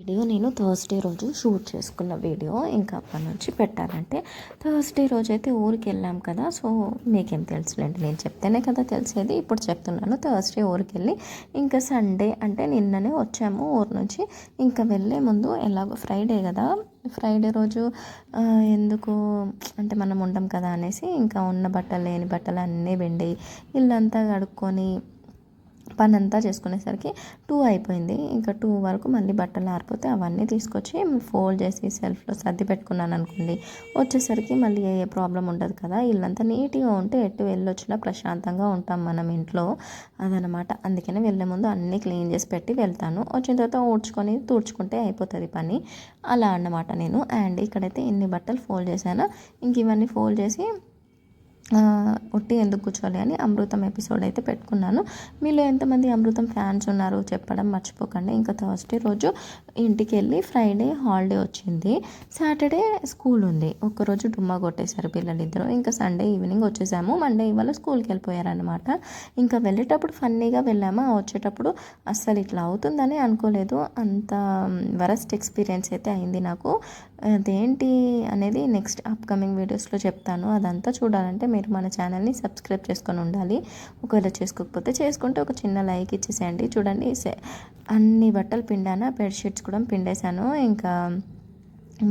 Video నేను Thursday రోజు shoot చేసుకున్న వీడియో ఇంకా అప్పటి నుంచి పెట్టాలంటే థర్స్డే రోజు అయితే ఊరికి వెళ్ళాం కదా. సో మీకేం తెలుసులేండి, నేను చెప్తేనే కదా తెలిసేది. ఇప్పుడు చెప్తున్నాను. థర్స్డే ఊరికి వెళ్ళి ఇంకా సండే అంటే నిన్ననే వచ్చాము ఊరు నుంచి. ఇంకా వెళ్ళే ముందు ఎలాగో ఫ్రైడే కదా, ఫ్రైడే రోజు ఎందుకు అంటే మనం ఉండం కదా అనేసి ఇంకా ఉన్న బట్టలు లేని బట్టలు అన్నీ పిండి ఇల్లంతా కడుక్కొని పని అంతా చేసుకునేసరికి 2 అయిపోయింది. ఇంకా 2 వరకు మళ్ళీ బట్టలు ఆరిపోతే అవన్నీ తీసుకొచ్చి ఫోల్డ్ చేసి సెల్ఫ్లో సర్ది పెట్టుకున్నాను అనుకోండి. వచ్చేసరికి మళ్ళీ ఏ ప్రాబ్లం ఉండదు కదా. ఇల్లంతా నీట్గా ఉంటే ఎటు వెళ్ళొచ్చినా ప్రశాంతంగా ఉంటాం మనం ఇంట్లో, అదనమాట. అందుకనే వెళ్ళే ముందు అన్నీ క్లీన్ చేసి పెట్టి వెళ్తాను. వచ్చిన తర్వాత ఊడ్చుకొని తుడుచుకుంటే అయిపోతుంది పని, అలా అన్నమాట నేను. అండ్ ఇక్కడైతే ఇన్ని బట్టలు ఫోల్డ్ చేశాను. ఇంక ఇవన్నీ ఫోల్డ్ చేసి ఒట్టి ఎందుకు కూర్చోవాలి అని అమృతం ఎపిసోడ్ అయితే పెట్టుకున్నాను. మీలో ఎంతమంది అమృతం ఫ్యాన్స్ ఉన్నారు చెప్పడం మర్చిపోకండి. ఇంకా థర్స్డే రోజు ఇంటికి వెళ్ళి ఫ్రైడే హాలిడే వచ్చింది, సాటర్డే స్కూల్ ఉంది. ఒక్కరోజు డుమ్మా కొట్టేశారు పిల్లలిద్దరూ. ఇంకా సండే ఈవినింగ్ వచ్చేసాము. మండే ఇవాళ స్కూల్కి వెళ్ళిపోయారనమాట. ఇంకా వెళ్ళేటప్పుడు ఫన్నీగా వెళ్ళామా, వచ్చేటప్పుడు అస్సలు ఇట్లా అవుతుందని అనుకోలేదు. అంత వరస్ట్ ఎక్స్పీరియన్స్ అయితే అయింది నాకు. అదేంటి అనేది నెక్స్ట్ అప్కమింగ్ వీడియోస్లో చెప్తాను. అదంతా చూడాలంటే మీరు మన ఛానల్ని సబ్స్క్రైబ్ చేసుకొని ఉండాలి. ఒకవేళ చేసుకోకపోతే చేసుకుంటే ఒక చిన్న లైక్ ఇచ్చేసేయండి. చూడండి, అన్ని బట్టలు పిండాను, బెడ్షీట్స్ కూడా పిండేశాను. ఇంకా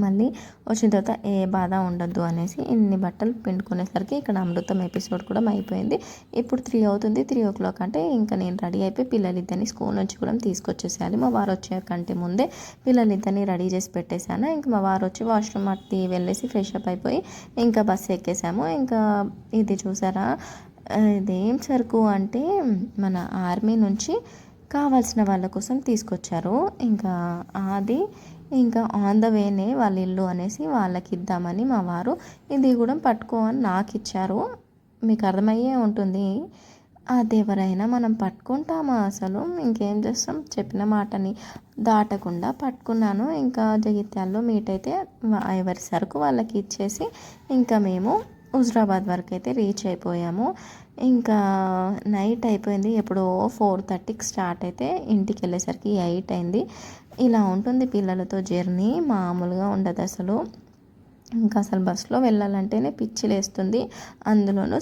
మళ్ళీ వచ్చిన తర్వాత ఏ బాధ ఉండద్దు అనేసి ఇన్ని బట్టలు పిండుకునేసరికి ఇక్కడ అమృతం ఎపిసోడ్ కూడా అయిపోయింది. ఇప్పుడు 3 అవుతుంది. 3 అంటే ఇంకా నేను రెడీ అయిపోయి పిల్లలిద్దరిని స్కూల్ నుంచి కూడా తీసుకొచ్చేసేయాలి. మా వారు వచ్చే కంటే ముందే పిల్లలిద్దరిని రెడీ చేసి పెట్టేశాను. ఇంకా మా వారు వచ్చి వాష్రూమ్ అట్టి వెళ్ళేసి ఫ్రెష్ అప్ అయిపోయి ఇంకా బస్సు ఎక్కేసాము. ఇంకా ఇది చూసారా, ఇదేం సరుకు అంటే మన ఆర్మీ నుంచి కావాల్సిన వాళ్ళ కోసం తీసుకొచ్చారు. ఇంకా అది ఇంకా ఆన్ ద వేనే వాళ్ళ ఇల్లు అనేసి వాళ్ళకి ఇద్దామని మా వారు ఇది కూడా పట్టుకో అని నాకు ఇచ్చారు. మీకు అర్థమయ్యే ఉంటుంది. అది ఎవరైనా మనం పట్టుకుంటామా అసలు, ఇంకేం చేస్తాం, చెప్పిన మాటని దాటకుండా పట్టుకున్నాను. ఇంకా జగిత్యాల్లో మీట్ అయితే ఎవరి సరుకు వాళ్ళకి ఇచ్చేసి ఇంకా మేము హుజరాబాద్ వరకు అయితే రీచ్ అయిపోయాము. ఇంకా నైట్ అయిపోయింది. ఎప్పుడో 4:30కి స్టార్ట్ అయితే ఇంటికి వెళ్ళేసరికి 8 అయింది. ఇలా ఉంటుంది పిల్లలతో జర్నీ, మామూలుగా ఉండదు అసలు. ఇంకా అసలు బస్సులో వెళ్ళాలంటేనే పిచ్చి లేస్తుంది. అందులోనూ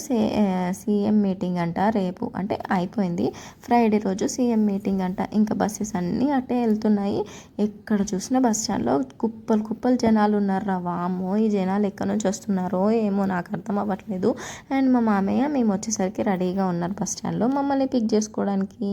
సీఎం మీటింగ్ అంట రేపు, అంటే అయిపోయింది ఫ్రైడే రోజు సీఎం మీటింగ్ అంట. ఇంకా బస్సెస్ అన్నీ అట్టే వెళ్తున్నాయి. ఎక్కడ చూసినా బస్ స్టాండ్లో కుప్పలు కుప్పలు జనాలు ఉన్నారా. వామ్మో, ఈ జనాలు ఎక్కడి నుంచి వస్తున్నారో ఏమో నాకు అర్థం అవ్వట్లేదు. అండ్ మా మామయ్య మేము వచ్చేసరికి రెడీగా ఉన్నారు బస్ స్టాండ్లో మమ్మల్ని పిక్ చేసుకోవడానికి.